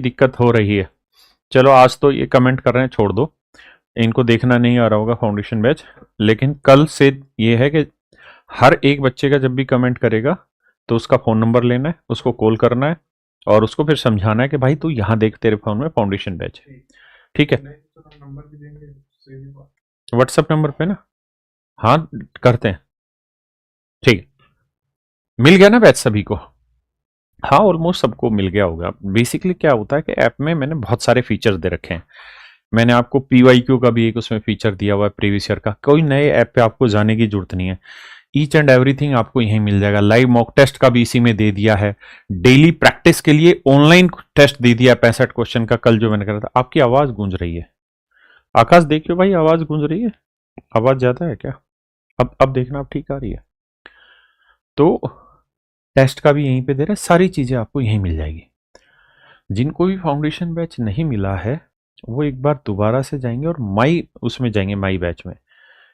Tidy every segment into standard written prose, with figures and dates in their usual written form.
दिक्कत हो रही है। चलो आज तो ये कमेंट कर रहे हैं, छोड़ दो, इनको देखना नहीं आ रहा होगा फाउंडेशन बैच। लेकिन कल से ये है कि हर एक बच्चे का जब भी कमेंट करेगा तो उसका फ़ोन नंबर लेना है, उसको कॉल करना है और उसको फिर समझाना है कि भाई तू यहाँ देख, तेरे फ़ोन में फाउंडेशन बैच है। ठीक है, व्हाट्सएप नंबर पे ना, हाँ करते हैं। ठीक, मिल गया ना बैच सभी को? हाँ ऑलमोस्ट सबको मिल गया होगा। बेसिकली क्या होता है कि ऐप में मैंने बहुत सारे फीचर्स दे रखे हैं। मैंने आपको PYQ का भी एक उसमें फीचर दिया हुआ है, प्रीवियस ईयर का। कोई नए ऐप पे आपको जाने की जरूरत नहीं है, ईच एंड एवरीथिंग आपको यहीं मिल जाएगा। लाइव मॉक टेस्ट का भी इसी में दे दिया है। डेली प्रैक्टिस के लिए ऑनलाइन टेस्ट दे दिया 65 क्वेश्चन का, कल जो मैंने करा था। आपकी आवाज गूंज रही है, आकाश देखियो भाई, आवाज गूंज रही है, आवाज ज्यादा है क्या? अब देखना, अब ठीक आ रही है। तो टेस्ट का भी यहीं पे दे रहा है, सारी चीजें आपको यहीं मिल जाएगी। जिनको भी फाउंडेशन बैच नहीं मिला है वो एक बार दोबारा से जाएंगे और माई उसमें जाएंगे, माई बैच में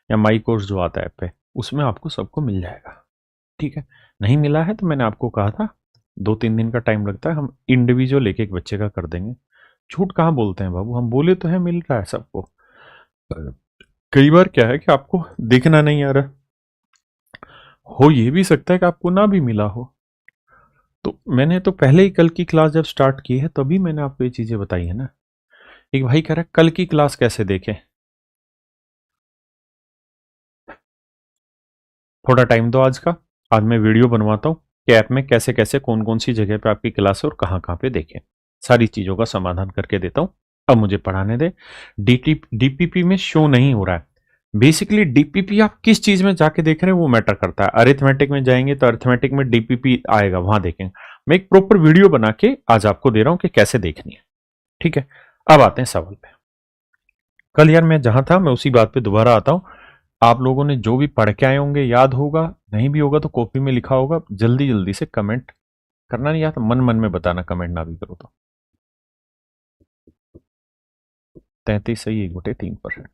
या माई कोर्स जो आता है ऐप पे, उसमें आपको सबको मिल जाएगा। ठीक है, नहीं मिला है तो मैंने आपको कहा था 2-3 दिन का टाइम लगता है, हम इंडिविजुअल एक एक बच्चे का कर देंगे। झूठ कहाँ बोलते हैं बाबू, हम बोले तो है मिल रहा है सबको। कई बार क्या है कि आपको देखना नहीं आ रहा, हो ये भी सकता है कि आपको ना भी मिला हो। तो मैंने तो पहले ही कल की क्लास जब स्टार्ट की है तभी मैंने आपको ये चीजें बताई है ना। एक भाई कह रहा है कल की क्लास कैसे देखें, थोड़ा टाइम दो आज का, आज मैं वीडियो बनवाता हूँ कि ऐप में कैसे कैसे कौन कौन सी जगह पे आपकी क्लास है और कहाँ कहाँ पे देखें। सारी चीज़ों का समाधान करके देता हूँ। अब मुझे पढ़ाने दे। डीपीपी में शो नहीं हो रहा है। बेसिकली डीपीपी आप किस चीज़ में जाके देख रहे हैं वो मैटर करता है। अरिथमेटिक में जाएंगे तो अरिथमेटिक में डीपीपी आएगा, वहां देखेंगे। मैं एक प्रॉपर वीडियो बना के आज आपको दे रहा हूँ कि कैसे देखनी है। ठीक है, अब आते हैं सवाल पे। कल यार मैं जहां था मैं उसी बात पे दोबारा आता हूँ। आप लोगों ने जो भी पढ़ के आए होंगे याद होगा, नहीं भी होगा तो कॉपी में लिखा होगा। जल्दी जल्दी से कमेंट करना नहीं आता, मन मन में बताना, कमेंट ना भी करो तो। 33 सही, 1/3%।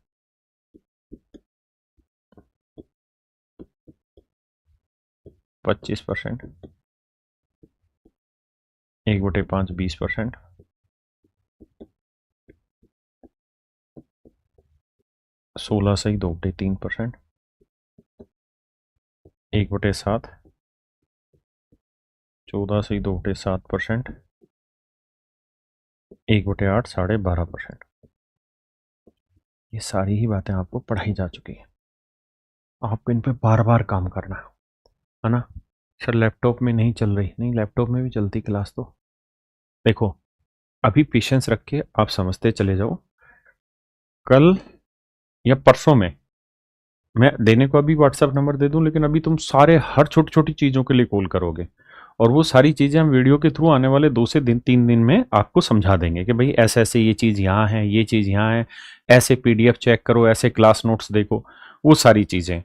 25%। 1/5 20%। 16 सही, 2/3%। 1/7। 14 सही, 2/7%। 1/8 12.5%। ये सारी ही बातें आपको पढ़ाई जा चुकी हैं, आपको इन पे बार बार काम करना है ना। सर लैपटॉप में नहीं चल रही, नहीं लैपटॉप में भी चलती क्लास। तो देखो, अभी पेशेंस रख के आप समझते चले जाओ। कल या परसों में मैं देने को अभी व्हाट्सएप नंबर दे दूं, लेकिन अभी तुम सारे हर छोटी छोटी चीज़ों के लिए कॉल करोगे और वो सारी चीज़ें हम वीडियो के थ्रू आने वाले 2 से 3 दिन में आपको समझा देंगे कि भाई ऐसे ऐसे ये चीज़ यहाँ है, ये चीज़ यहाँ है, ऐसे PDF चेक करो, ऐसे क्लास नोट्स देखो, वो सारी चीज़ें।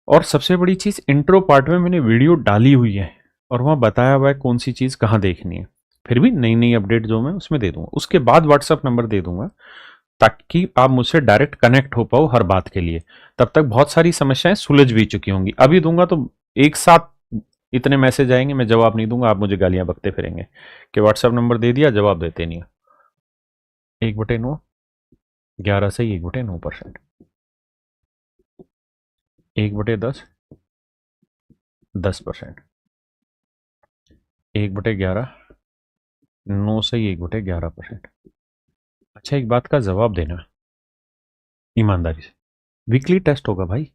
और सबसे बड़ी चीज़, इंट्रो पार्ट में मैंने वीडियो डाली हुई है और वहाँ बताया हुआ है कौन सी चीज़ कहाँ देखनी है। फिर भी नई नई अपडेट जो मैं उसमें दे दूंगा, उसके बाद व्हाट्सएप नंबर दे दूंगा ताकि आप मुझसे डायरेक्ट कनेक्ट हो पाओ हर बात के लिए। तब तक बहुत सारी समस्याएं सुलझ भी चुकी होंगी। अभी दूंगा तो एक साथ इतने मैसेज आएंगे, मैं जवाब नहीं दूंगा, आप मुझे गालियां बकते फिरेंगे कि व्हाट्सएप नंबर दे दिया जवाब देते नहीं। 1/9, 11 से 1/9%। 1/10, 10%। 1/11, 9 से 1/11%। अच्छा एक बात का जवाब देना ईमानदारी से, वीकली टेस्ट होगा भाई,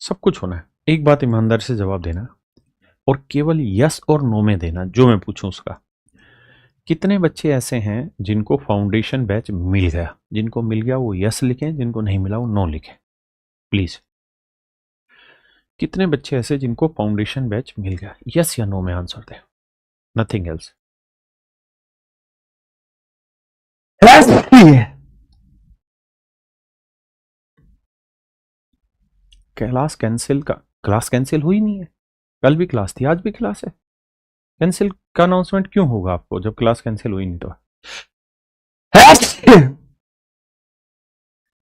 सब कुछ होना है। एक बात ईमानदारी से जवाब देना और केवल यस और नो में देना जो मैं पूछूं उसका। कितने बच्चे ऐसे हैं जिनको फाउंडेशन बैच मिल गया? जिनको मिल गया वो यस लिखें, जिनको नहीं मिला वो नो लिखें प्लीज। कितने बच्चे ऐसे जिनको फाउंडेशन बैच मिल गया? यस या नो में आंसर दें, नथिंग एल्स। क्लास कैंसिल हुई नहीं है, कल भी क्लास थी, आज भी क्लास है। कैंसिल का अनाउंसमेंट क्यों होगा आपको जब क्लास कैंसिल हुई नहीं तो?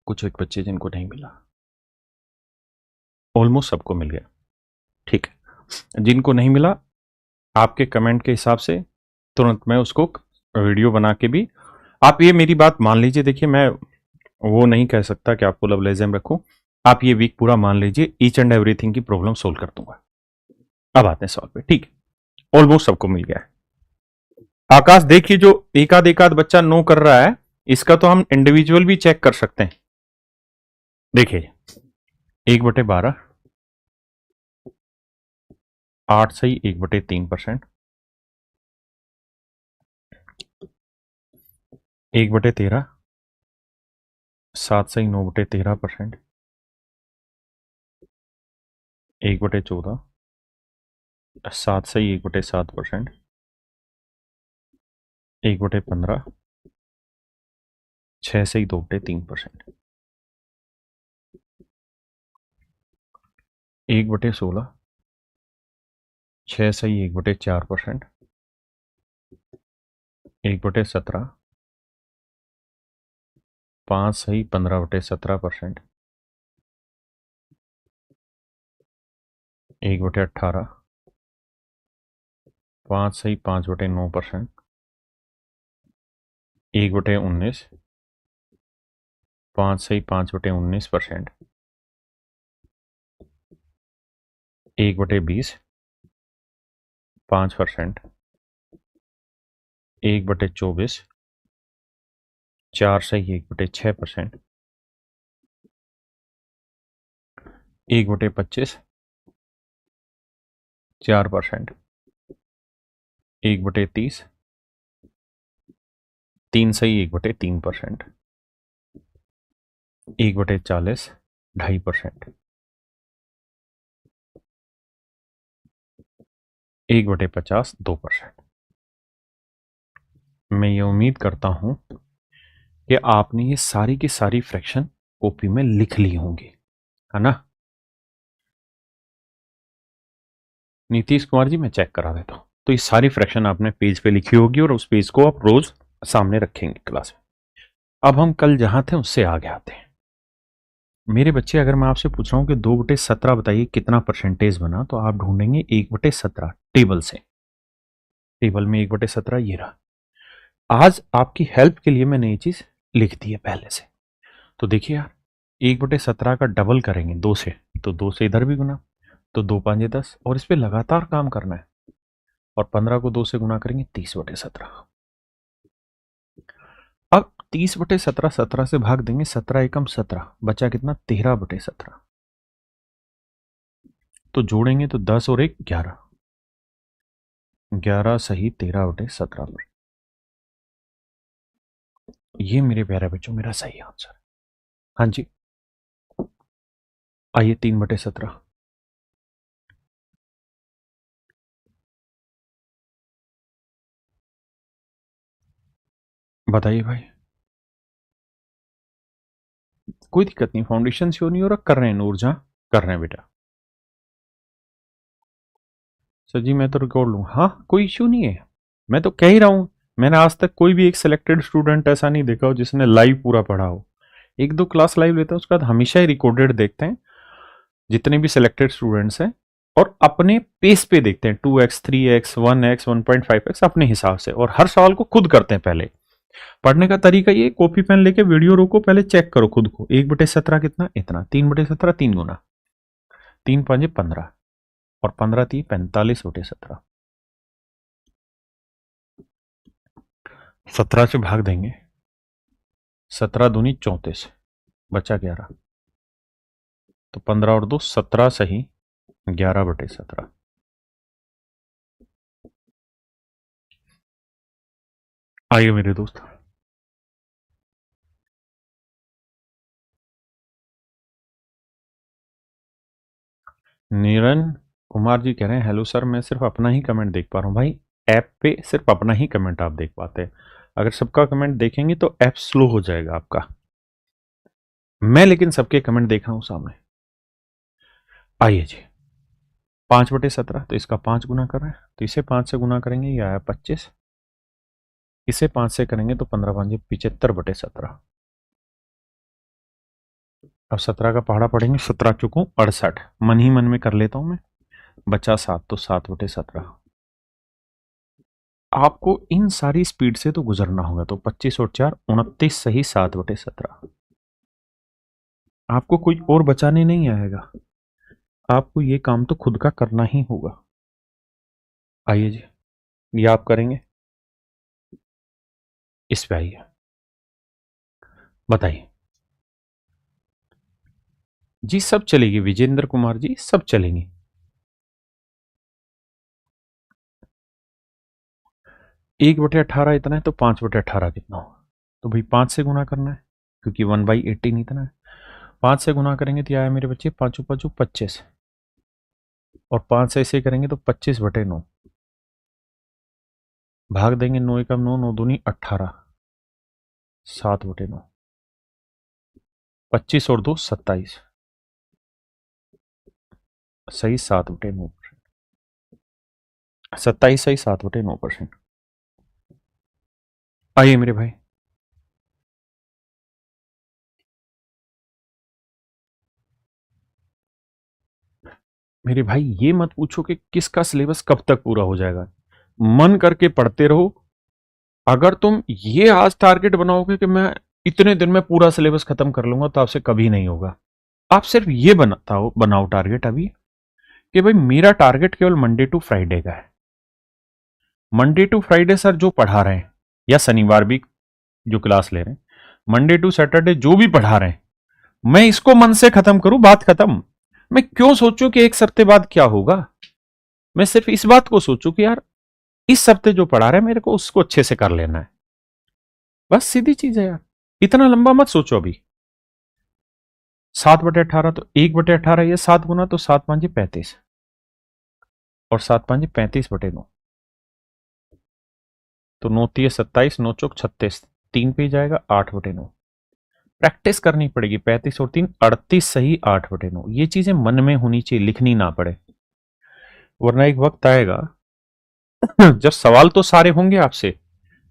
कुछ एक बच्चे जिनको नहीं मिला, ऑलमोस्ट सबको मिल गया। ठीक है, जिनको नहीं मिला आपके कमेंट के हिसाब से तुरंत मैं उसको वीडियो बना के भी आप ये मेरी बात मान लीजिए। देखिए, मैं वो नहीं कह सकता कि आपको लवलेज़म रखूं। आप ये वीक पूरा मान लीजिए, ईच एंड एवरीथिंग की प्रॉब्लम सोल्व कर दूंगा। अब आते हैं सॉल्व पे। ठीक है, ऑलमोस्ट सबको मिल गया है। आकाश देखिए, जो एक आध बच्चा नो कर रहा है, इसका तो हम इंडिविजुअल भी चेक कर सकते हैं। देखिए, 1/12, 8 सही 1/3%, 1/13, 7 सही 9/13%, 1/14, 7 सही 1/7%, 1/15, 6 सही 2/3%, 1/16, 6 सही 1/4%, 1/17, 5 सही 15/17%, 1/18, 5 सही 5/9%, 1/19, 5 सही 5/19%, 1/20, 5%, 1/24, 4 सही 1/6%, 1/25, 4%, 1/30, 3 सही 1/3%, 1/40, 2.5%, 1/50, 2%। मैं ये उम्मीद करता हूं कि आपने ये सारी की सारी फ्रैक्शन कॉपी में लिख ली होंगी, है ना। नीतीश कुमार जी, मैं चेक करा देता हूं। तो ये सारी फ्रैक्शन आपने पेज पे लिखी होगी और उस पेज को आप रोज सामने रखेंगे क्लास में। अब हम कल जहां थे उससे आगे आते हैं। मेरे बच्चे, अगर मैं आपसे पूछ रहा हूं कि 2/17 बताइए कितना परसेंटेज बना, तो आप ढूंढेंगे 1/17 टेबल से। टेबल में 1/17 ये रहा। आज आपकी हेल्प के लिए मैंने ये चीज लिख दी है पहले से। तो देखिए यार, 1/17 का डबल करेंगे 2 से, तो 2 से इधर भी गुना, तो 2 5 10, और इस पे लगातार काम करना है। और 15 को 2 से गुना करेंगे 30/17। अब 30/17 17 से भाग देंगे, 17 एकम 17, बचा कितना 13/17। तो जोड़ेंगे तो 10 और 1 11, 11 सही 13/17। ये मेरे प्यारे बच्चों मेरा सही आंसर। हाँ जी, आइए 3/17। बताइए भाई। कोई दिक्कत नहीं, फाउंडेशन शो नहीं हो रहा, कर रहे हैं नूर जहां, कर रहे हैं बेटा। सर जी, मैं तो रिकॉर्ड लूँ, हाँ कोई इश्यू नहीं है। मैं तो कह ही रहा हूँ, मैंने आज तक कोई भी एक सिलेक्टेड स्टूडेंट ऐसा नहीं देखा हो जिसने लाइव पूरा पढ़ा हो। 1-2 क्लास लाइव लेते हैं, उसके बाद हमेशा ही रिकॉर्डेड देखते हैं जितने भी सिलेक्टेड स्टूडेंट्स हैं, और अपने पेस पे देखते हैं, 2x 3x 1x 1.5x अपने हिसाब से, और हर सवाल को खुद करते हैं। पहले पढ़ने का तरीका ये, कॉपी पेन लेके वीडियो रोको, पहले चेक करो खुद को। 1/17 कितना, इतना। 3/17 3 गुना, 3 5 15, और 15 3 45/17। 17 से भाग देंगे, 17 दूनी 34, बचा 11, तो 15 और 2 17 सही 11/17। आइए मेरे दोस्त। नीरन कुमार जी कह रहे हैं, हेलो सर, मैं सिर्फ अपना ही कमेंट देख पा रहा हूँ। भाई, ऐप पे सिर्फ अपना ही कमेंट आप देख पाते हैं। अगर सबका कमेंट देखेंगे तो ऐप स्लो हो जाएगा आपका। मैं लेकिन सबके कमेंट देख रहा हूं सामने। आइए जी, 5/17, तो इसका 5 गुना कर रहे हैं, तो इसे 5 से गुना करेंगे, ये आया 25। इसे 5 से करेंगे तो 15 5 75/17। अब 17 का पहाड़ा पढ़ेंगे, 17 चुकू 68, मन ही मन में कर लेता हूं मैं। बचा 7, तो 7/17। आपको इन सारी स्पीड से तो गुजरना होगा। तो 25 और 4 29 सही 7/17। आपको कोई और बचाने नहीं आएगा, आपको ये काम तो खुद का करना ही होगा। आइए जी, ये आप करेंगे। इस पे आइए, बताइए जी। सब चलेगी विजेंद्र कुमार जी, सब चलेंगी। 1/18 इतना है तो 5/18 कितना होगा? तो भाई 5 से गुना करना है, क्योंकि 1/18 इतना है। 5 से गुना करेंगे तो आया मेरे बच्चे 5 5 25, और 5 से ऐसे करेंगे तो 25/9। भाग देंगे 9 एकम 9, 9 दूनी 18, 7/9। 25 और 2 27, सही 7/9%। 27 सही 7/9%। आइए मेरे भाई, मेरे भाई ये मत पूछो कि किसका सिलेबस कब तक पूरा हो जाएगा। मन करके पढ़ते रहो। अगर तुम ये आज टारगेट बनाओगे कि मैं इतने दिन में पूरा सिलेबस खत्म कर लूंगा, तो आपसे कभी नहीं होगा। आप सिर्फ ये बनाओ टारगेट अभी, कि भाई मेरा टारगेट केवल मंडे टू फ्राइडे का है। मंडे टू फ्राइडे सर जो पढ़ा रहे हैं, या शनिवार भी जो क्लास ले रहे हैं, मंडे टू सैटरडे जो भी पढ़ा रहे हैं, मैं इसको मन से खत्म करूं, बात खत्म। मैं क्यों सोचूं कि एक हफ्ते बाद क्या होगा। मैं सिर्फ इस बात को सोचूं कि यार इस हफ्ते जो पढ़ा रहे हैं मेरे को उसको अच्छे से कर लेना है। बस सीधी चीज है यार, इतना लंबा मत सोचो अभी। 7/18 तो 1/18, ये 7 गुना तो 7 5 35, और 7 5 35/9, तो 9 3 27, 9 चौक 36, 3 पे ही जाएगा 8/9। प्रैक्टिस करनी पड़ेगी। 35 और 3 38 सही 8/9। ये चीजें मन में होनी चाहिए, लिखनी ना पड़े, वरना एक वक्त आएगा जब सवाल तो सारे होंगे आपसे,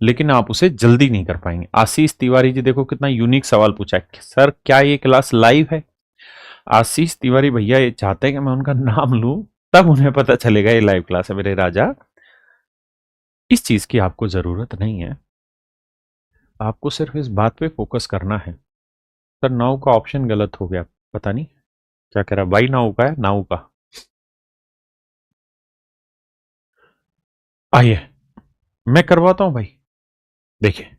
लेकिन आप उसे जल्दी नहीं कर पाएंगे। आशीष तिवारी जी देखो कितना यूनिक सवाल पूछा है, सर क्या ये क्लास लाइव है? आशीष तिवारी भैया ये चाहते हैं कि मैं उनका नाम लूं, तब उन्हें पता चलेगा ये लाइव क्लास है। मेरे राजा, इस चीज की आपको जरूरत नहीं है। आपको सिर्फ इस बात पे फोकस करना है। सर नाउ का ऑप्शन गलत हो गया, पता नहीं क्या कह रहा। वाई नाउ का है, नाउ का। आइए मैं करवाता हूं भाई। देखिए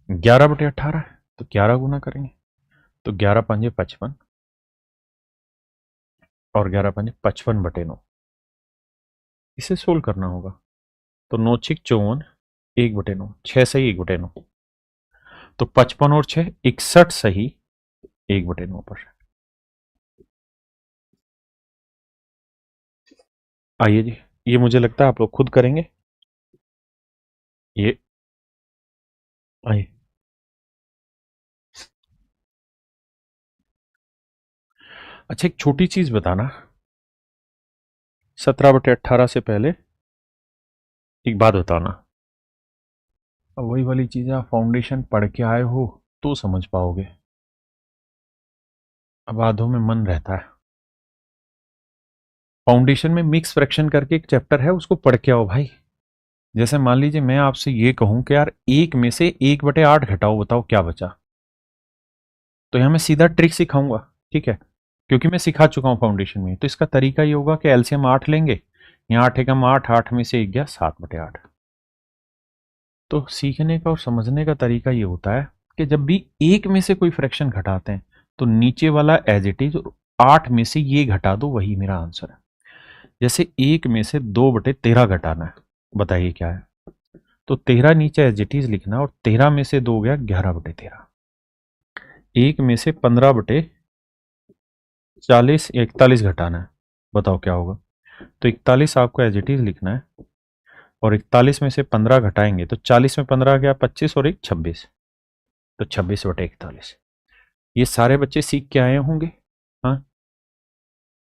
11/18 है तो 11 गुना करेंगे, तो 11 पंजे 55, और 11 पंजे 55/9। इसे सोल्व करना होगा। तो 9 6 54, 1/9, 6 सही 1/9, तो 55 और 6 61 सही 1/9%। आइए जी, ये मुझे लगता है आप लोग खुद करेंगे। ये आइए, अच्छा एक छोटी चीज बताना, 17/18 से पहले एक बात बताना। अब वही वाली चीज, आप फाउंडेशन पढ़ के आए हो तो समझ पाओगे, अब आधों में मन रहता है। फाउंडेशन में मिक्स फ्रैक्शन करके एक चैप्टर है, उसको पढ़ के आओ भाई। जैसे मान लीजिए मैं आपसे ये कहूं कि यार 1 में से 1/8 घटाओ, बताओ क्या बचा। तो यहां मैं सीधा ट्रिक सिखाऊंगा, ठीक है, क्योंकि मैं सिखा चुका हूं फाउंडेशन में। तो इसका तरीका ये होगा कि एलसीएम 8 लेंगे, यहाँ 8 एकम 8, 8 में से 1 गया 7/8। तो सीखने का और समझने का तरीका ये होता है कि जब भी 1 में से कोई फ्रैक्शन घटाते हैं, तो नीचे वाला एज इट इज, 8 में से ये घटा दो, वही मेरा आंसर है। जैसे 1 में से 2/13 घटाना है, बताइए क्या है। तो 13 नीचे एज इट इज लिखना, और 13 में से 2 गया 11/13। 1 में से 15/40 41 घटाना है, बताओ क्या होगा। तो 41 आपको एज इट इज लिखना है, और 41 में से 15 घटाएंगे तो 40 में 15 गया 25, और 1 26, तो 26/41। ये सारे बच्चे सीख के आए होंगे। हाँ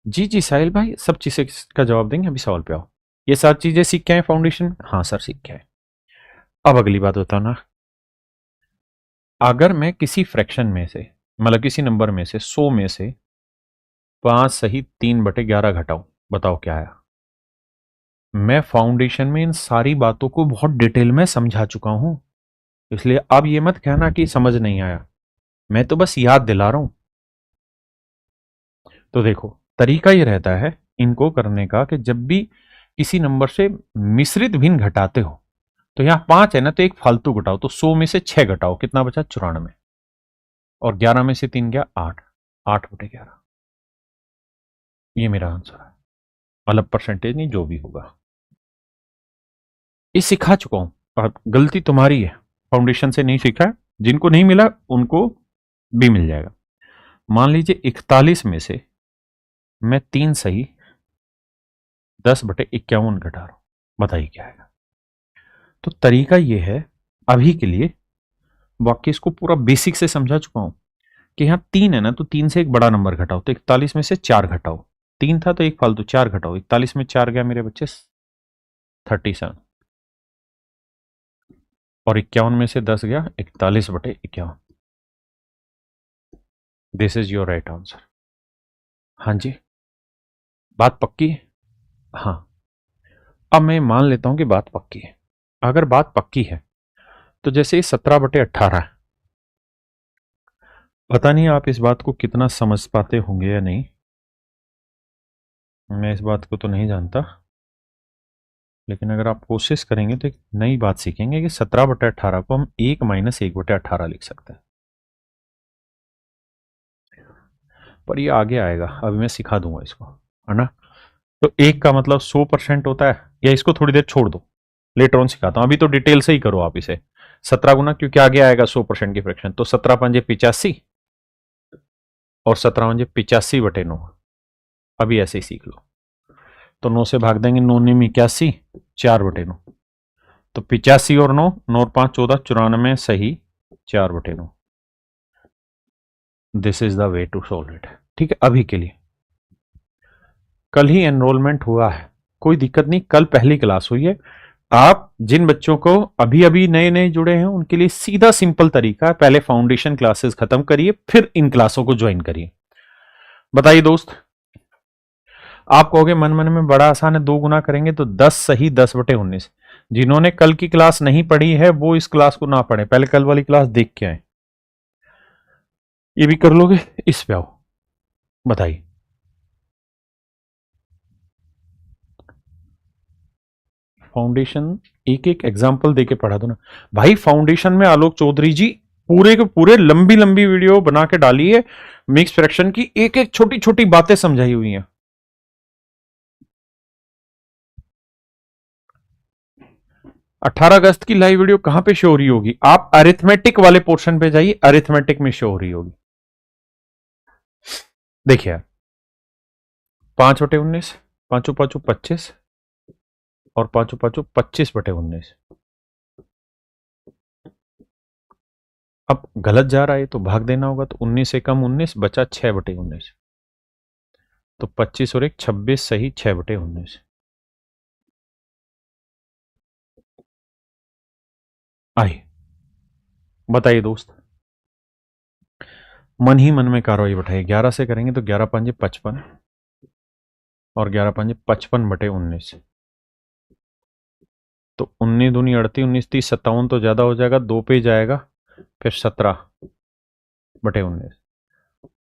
जी जी साहिल भाई, सब चीज़ें का जवाब देंगे, अभी सवाल पे आओ। ये सारी चीज़ें सीख के आए फाउंडेशन में? हाँ सर सीख के आए। अब अगली बात बताओ ना, अगर मैं किसी फ्रैक्शन में से, मतलब किसी नंबर में से 100 में से 5 सही 3/11 घटाऊं, बताओ क्या आया। मैं फाउंडेशन में इन सारी बातों को बहुत डिटेल में समझा चुका हूं, इसलिए अब ये मत कहना कि समझ नहीं आया, मैं तो बस याद दिला रहा हूं। तो देखो, तरीका ये रहता है इनको करने का कि जब भी किसी नंबर से मिश्रित भिन्न घटाते हो, तो यहां 5 है ना, तो एक फालतू घटाओ, तो 100 में से 6 घटाओ, कितना बचा? 94। और 11 में से 3 गया 8, 8/11। ये मेरा आंसर है, मतलब परसेंटेज नहीं, जो भी होगा। ये सिखा चुका हूं, और गलती तुम्हारी है, फाउंडेशन से नहीं सीखा है। जिनको नहीं मिला उनको भी मिल जाएगा। मान लीजिए 41 में से मैं 3 सही 10/51 घटा रहा हूं, बताइए क्या आएगा। तो तरीका यह है, अभी के लिए वाक्य इसको पूरा बेसिक से समझा चुका हूं कि यहां 3 है ना, तो 3 से एक बड़ा नंबर घटाओ, तो 41 में से 4 घटाओ। 3 था तो एक फालतू, 4 घटाओ, 41 में 4 गया मेरे बच्चे 37। और 51 में से 10 गया 41/51। This is your right answer. हाँ जी, बात पक्की है? हाँ, अब मैं मान लेता हूं कि बात पक्की है। अगर बात पक्की है तो जैसे 17/18 है, पता नहीं आप इस बात को कितना समझ पाते होंगे या नहीं, मैं इस बात को तो नहीं जानता, लेकिन अगर आप कोशिश करेंगे तो एक नई बात सीखेंगे कि 17/18 को हम 1 - 1/18 लिख सकते हैं। पर ये आगे आएगा, अभी मैं सिखा दूंगा इसको, है ना। तो 1 का मतलब 100% होता है, या इसको थोड़ी देर छोड़ दो, लेटर ऑन सिखाता हूं, अभी तो डिटेल से ही करो आप इसे। 17 गुना, क्योंकि आगे आएगा 100% की फ्रैक्शन, तो 17×5 = 85, और 17×5 = 85/9। अभी ऐसे ही सीख लो। तो 9 से भाग देंगे, 9 9 81, 4/9। तो 85 और 9, 9 और 5 14, 94 सही 4/9। This is the way to solve it. ठीक है, अभी के लिए। कल ही एनरोलमेंट हुआ है, कोई दिक्कत नहीं, कल पहली क्लास हुई है। आप जिन बच्चों को अभी अभी नए नए जुड़े हैं उनके लिए सीधा सिंपल तरीका है, पहले फाउंडेशन क्लासेस खत्म करिए, फिर इन क्लासों को ज्वाइन करिए। बताइए दोस्त, आप कहोगे मन मन में बड़ा आसान है, 2 गुना करेंगे तो 10 सही 10/19। जिन्होंने कल की क्लास नहीं पढ़ी है वो इस क्लास को ना पढ़े, पहले कल वाली क्लास देख के आए। ये भी कर लोगे? इस पे आओ, बताइए। फाउंडेशन एक एक एग्जाम्पल देके पढ़ा दो ना भाई। फाउंडेशन में आलोक चौधरी जी पूरे के पूरे लंबी लंबी वीडियो बना के डाली है, मिक्स फ्रैक्शन की एक एक छोटी छोटी बातें समझाई हुई हैं। 18 अगस्त की लाइव वीडियो कहां पे शो हो रही होगी? आप अरिथमेटिक वाले पोर्शन पे जाइए, अरिथमेटिक में शो हो रही होगी। देखिए, 5/19, 5×5 = 25, और 5×5 = 25/19। अब गलत जा रहा है तो भाग देना होगा, तो 19 से कम 19 बचा 6/19। तो 25 और 1 26 सही 6/19। आइए बताइए दोस्त, मन ही मन में कार्रवाई बैठाइए। 11 से करेंगे तो 11×5 = 55, और 11×5 = 55/19। तो 19 दूनी 38, 19 30 57 तो ज्यादा हो जाएगा, 2 पे जाएगा, फिर 17/19।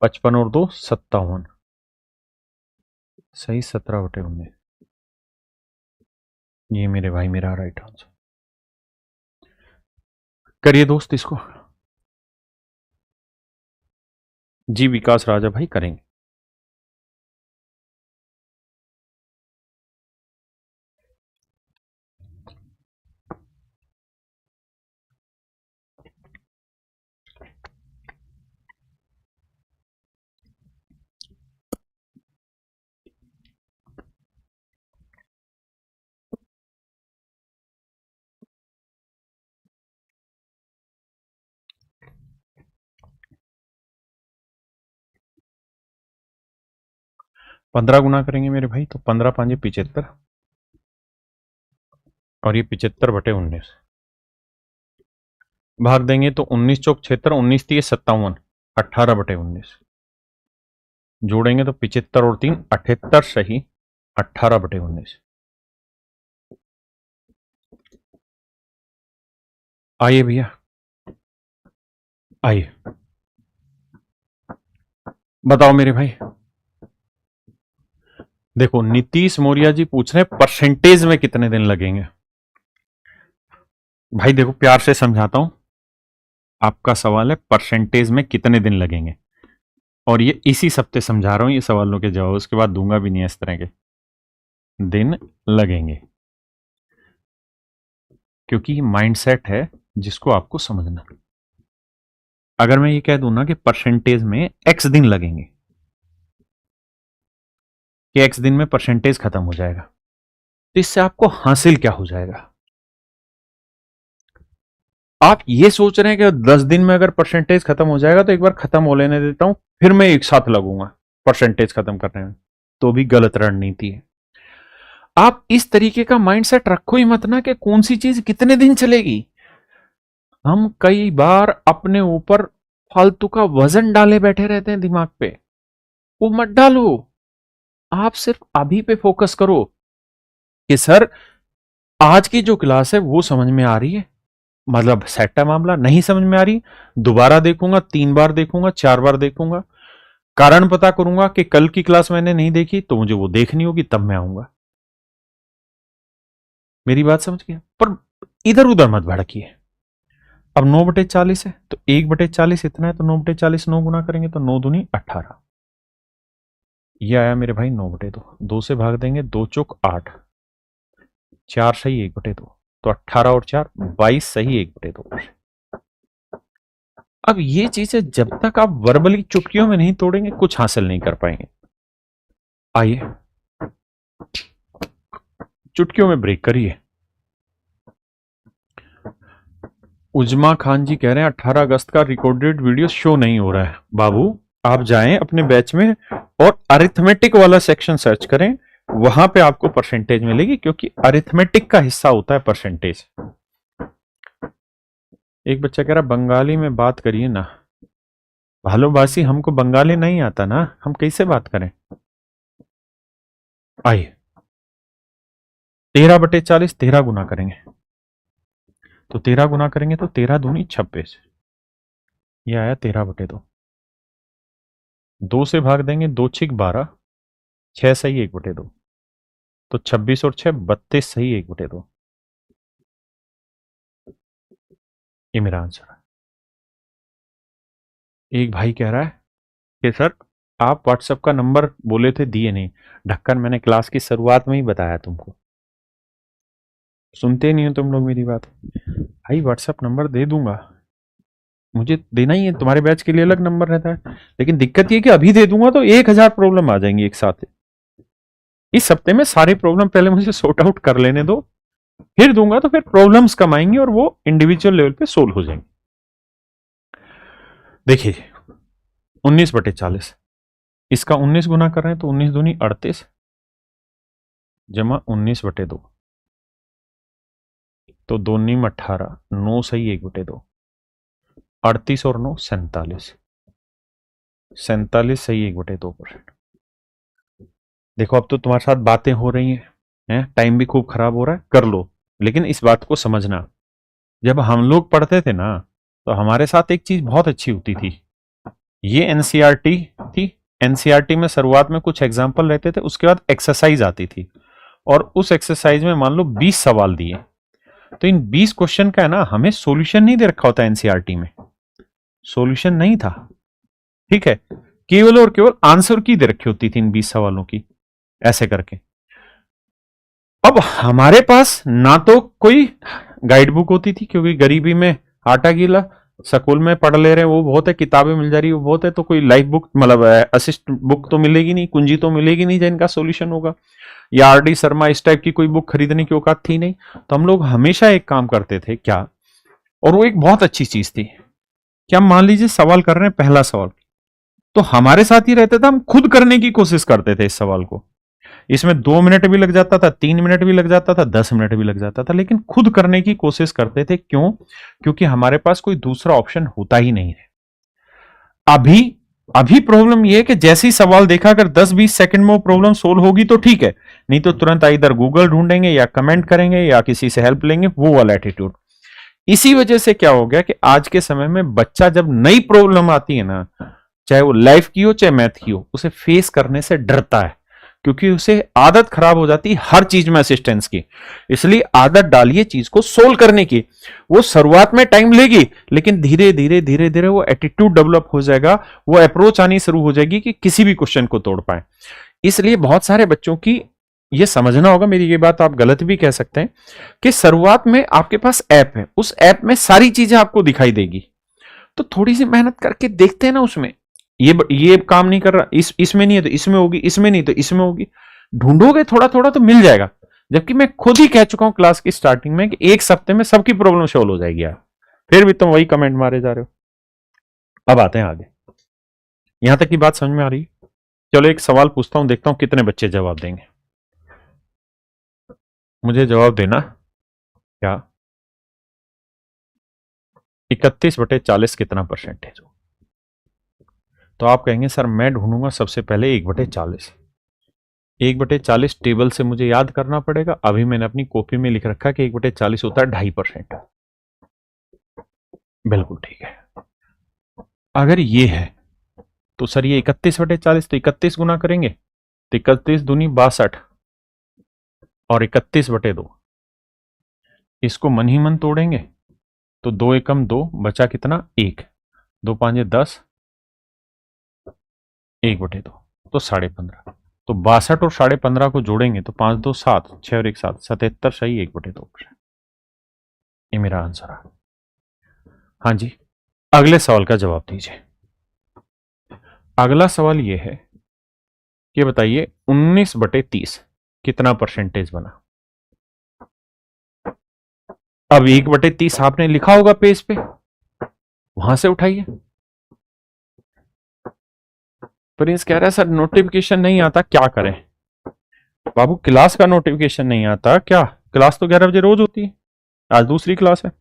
55 और 2 57 सही 17/19। ये मेरे भाई मेरा राइट आंसर। करिए दोस्त इसको। जी विकास राजा भाई करेंगे। पंद्रह गुना करेंगे मेरे भाई, तो 15×5 = 75, और ये 75/19। भाग देंगे तो 19 चौक 76, 19 3 57, 18/19। जोड़ेंगे तो 75 और 3 78 सही 18/19। आइए भैया, आइए, बताओ मेरे भाई। देखो, नीतीश मौर्य जी पूछ रहे हैं परसेंटेज में कितने दिन लगेंगे। भाई देखो, प्यार से समझाता हूं। आपका सवाल है परसेंटेज में कितने दिन लगेंगे, और ये इसी सप्ते समझा रहा हूं ये सवालों के जवाब, उसके बाद दूंगा भी नहीं इस तरह के दिन लगेंगे, क्योंकि माइंडसेट है जिसको आपको समझना। अगर मैं ये कह दूं ना कि परसेंटेज में एक्स दिन लगेंगे, कि एक्स दिन में परसेंटेज खत्म हो जाएगा, तो इससे आपको हासिल क्या हो जाएगा? आप ये सोच रहे हैं कि 10 दिन में अगर परसेंटेज खत्म हो जाएगा तो एक बार खत्म हो लेने देता हूं, फिर मैं एक साथ लगूंगा परसेंटेज खत्म करने में, तो भी गलत रणनीति है। आप इस तरीके का माइंडसेट रखो ही मत ना कि कौन सी चीज कितने दिन चलेगी। हम कई बार अपने ऊपर फालतू का वजन डाले बैठे रहते हैं दिमाग पे, वो मत डालो। आप सिर्फ अभी पे फोकस करो कि सर आज की जो क्लास है वो समझ में आ रही है, मतलब सेट है मामला, नहीं समझ में आ रही दोबारा देखूंगा, 3 बार देखूंगा, 4 बार देखूंगा, कारण पता करूंगा कि कल की क्लास मैंने नहीं देखी तो मुझे वो देखनी होगी, तब मैं आऊंगा। मेरी बात समझ गया? पर इधर उधर मत भड़किए। अब 9/40 है तो 1/40 इतना है, तो 9/40 9 गुना करेंगे तो 9 दूनी 18। ये आया मेरे भाई 9/2। 2 से भाग देंगे, 2 चौक 8, 4 सही 1/2, तो 18 और 4 22 सही 1/2। अब ये चीजें जब तक आप वर्बली चुटकियों में नहीं तोड़ेंगे कुछ हासिल नहीं कर पाएंगे। आइए चुटकियों में ब्रेक करिए। उजमा खान जी कह रहे हैं 18 अगस्त का रिकॉर्डेड वीडियो शो नहीं हो रहा है। बाबू आप जाएं अपने बैच में और अरिथमेटिक वाला सेक्शन सर्च करें, वहां पे आपको परसेंटेज मिलेगी, क्योंकि अरिथमेटिक का हिस्सा होता है परसेंटेज। एक बच्चा कह रहा बंगाली में बात करिए ना। भालोबासी, हमको बंगाली नहीं आता ना, हम कैसे बात करें। आइए 13/40 13 गुना करेंगे, तो 13 गुना करेंगे तो 13 दूनी 26, ये आया 13/2। 2 से भाग देंगे, 2 छिक 12, 6 सही 1/2, तो 26 और 6 32 सही 1/2। ये मेरा आंसर है। एक भाई कह रहा है कि सर आप व्हाट्सएप का नंबर बोले थे, दिए नहीं। ढक्कन, मैंने क्लास की शुरुआत में ही बताया तुमको, सुनते नहीं हो तुम लोग मेरी बात। भाई व्हाट्सएप नंबर दे दूंगा, मुझे देना ही है, तुम्हारे बैच के लिए अलग नंबर रहता है, लेकिन दिक्कत ये कि अभी दे दूंगा तो 1000 प्रॉब्लम आ जाएंगी एक साथ। इस हफ्ते में सारी प्रॉब्लम पहले मुझे सॉर्ट आउट कर लेने दो, फिर दूंगा तो फिर प्रॉब्लम्स कम आएंगी और वो इंडिविजुअल लेवल पे सोल्व हो जाएंगी। देखिए 19/40, इसका 19 गुना कर रहे हैं तो 19 दूनी 38 जमा 19/2, तो 2 नीम 18, 9 सही 1/2, 38 और 9 47, 47 सही 1/2%। देखो अब तो तुम्हारे साथ बातें हो रही हैं, टाइम भी खूब खराब हो रहा है, कर लो, लेकिन इस बात को समझना, जब हम लोग पढ़ते थे ना तो हमारे साथ एक चीज बहुत अच्छी होती थी, ये एनसीईआरटी थी। एनसीईआरटी में शुरुआत में कुछ एग्जाम्पल रहते थे, उसके बाद एक्सरसाइज आती थी, और उस एक्सरसाइज में मान लो 20 सवाल दिए, तो इन 20 क्वेश्चन का है ना, हमें सॉल्यूशन नहीं दे रखा होता एनसीईआरटी में, सॉल्यूशन नहीं था, ठीक है, केवल और केवल आंसर की दे रखी होती थी इन 20 सवालों की, ऐसे करके। अब हमारे पास ना तो कोई गाइड बुक होती थी, क्योंकि गरीबी में आटा गीला, स्कूल में पढ़ ले रहे हैं वो बहुत है, किताबें मिल जा रही है वो बहुत है, तो कोई लाइफ बुक मतलब असिस्ट बुक तो मिलेगी नहीं, कुंजी तो मिलेगी नहीं जिनका सॉल्यूशन होगा, या आरडी शर्मा इस टाइप की कोई बुक खरीदने की औकात थी नहीं। तो हम लोग हमेशा एक काम करते थे क्या, और वो एक बहुत अच्छी चीज थी, कि हम मान लीजिए सवाल कर रहे हैं, पहला सवाल, तो हमारे साथ ही रहता था, हम खुद करने की कोशिश करते थे इस सवाल को। इसमें 2 मिनट भी लग जाता था, 3 मिनट भी लग जाता था, 10 मिनट भी लग जाता था, लेकिन खुद करने की कोशिश करते थे। क्यों? क्योंकि हमारे पास कोई दूसरा ऑप्शन होता ही नहीं है। अभी अभी प्रॉब्लम यह है कि जैसे ही सवाल देखा, अगर 10-20 सेकंड में वो प्रॉब्लम सोल्व होगी तो ठीक है, नहीं तो तुरंत इधर गूगल ढूंढेंगे या कमेंट करेंगे या किसी से हेल्प लेंगे, वो वाला एटीट्यूड। इसी वजह से क्या हो गया कि आज के समय में बच्चा जब नई प्रॉब्लम आती है ना, चाहे वो लाइफ की हो चाहे मैथ की हो, उसे फेस करने से डरता है, क्योंकि उसे आदत खराब हो जाती है हर चीज में असिस्टेंस की। इसलिए आदत डालिए चीज को सोल्व करने की। वो शुरुआत में टाइम लेगी, लेकिन धीरे धीरे धीरे धीरे वो एटीट्यूड डेवलप हो जाएगा, वो अप्रोच आनी शुरू हो जाएगी कि किसी भी क्वेश्चन को तोड़ पाए। इसलिए बहुत सारे बच्चों की ये समझना होगा, मेरी ये बात आप गलत भी कह सकते हैं, कि शुरुआत में आपके पास ऐप है, उस ऐप में सारी चीजें आपको दिखाई देगी, तो थोड़ी सी मेहनत करके देखते हैं ना उसमें, ये काम नहीं कर रहा, इसमें नहीं है तो इसमें होगी, इसमें नहीं तो इसमें होगी, ढूंढोगे थोड़ा थोड़ा तो मिल जाएगा। जबकि मैं खुद ही कह चुका हूं क्लास की स्टार्टिंग में कि एक हफ्ते में सबकी प्रॉब्लम सॉल्व हो जाएगी यार, फिर भी तुम वही कमेंट मारे जा रहे हो। अब आते हैं आगे, यहां तक की बात समझ में आ रही है? चलो एक सवाल पूछता हूं, देखता हूं कितने बच्चे जवाब देंगे। मुझे जवाब देना, क्या 31/40 कितना परसेंटेज हो? तो आप कहेंगे सर मैं ढूंढूंगा सबसे पहले 1/40। 1/40 टेबल से मुझे याद करना पड़ेगा। अभी मैंने अपनी कॉपी में लिख रखा कि 1/40 होता है 2.5%। बिल्कुल ठीक है। अगर ये है तो सर ये 31/40, तो 31 गुना करेंगे तो 31 दूनी 62 और 31/2, इसको मन ही मन तोड़ेंगे तो 2 एकम 2, बचा कितना 1, 2 5 10, 1/2 तो 15.5। तो 62 और 15.5 को जोड़ेंगे तो 5 2 7, 6 और 1 7, 77 सही 1/2%। ये मेरा आंसर है। हाँ जी, अगले सवाल का जवाब दीजिए। अगला सवाल ये है कि बताइए 19/30 कितना परसेंटेज बना? अब 1/30 आपने लिखा होगा पेज पे, वहां से उठाइए। प्रिंस कह रहा है सर नोटिफिकेशन नहीं आता, क्या करें? बाबू क्लास का नोटिफिकेशन नहीं आता क्या? क्लास तो 11 बजे रोज होती है, आज दूसरी क्लास है।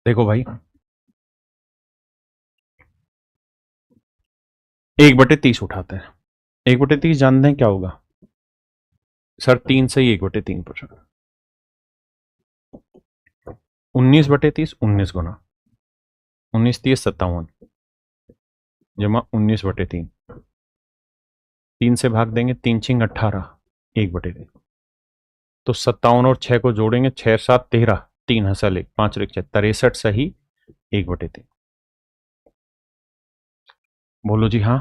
देखो भाई, 1/30 उठाते हैं। 1/30 जानते हैं क्या होगा? सर 3 से ही 1/3%। 19/30 19 गुना 19 30 57 जमा 19/3, 3 से भाग देंगे, 3 छिंग 18, 1/3। तो 57 और 6 को जोड़ेंगे, 6 7 13, 3 हसल 1, 5 और 1 63 सही 1/3। बोलो जी हाँ,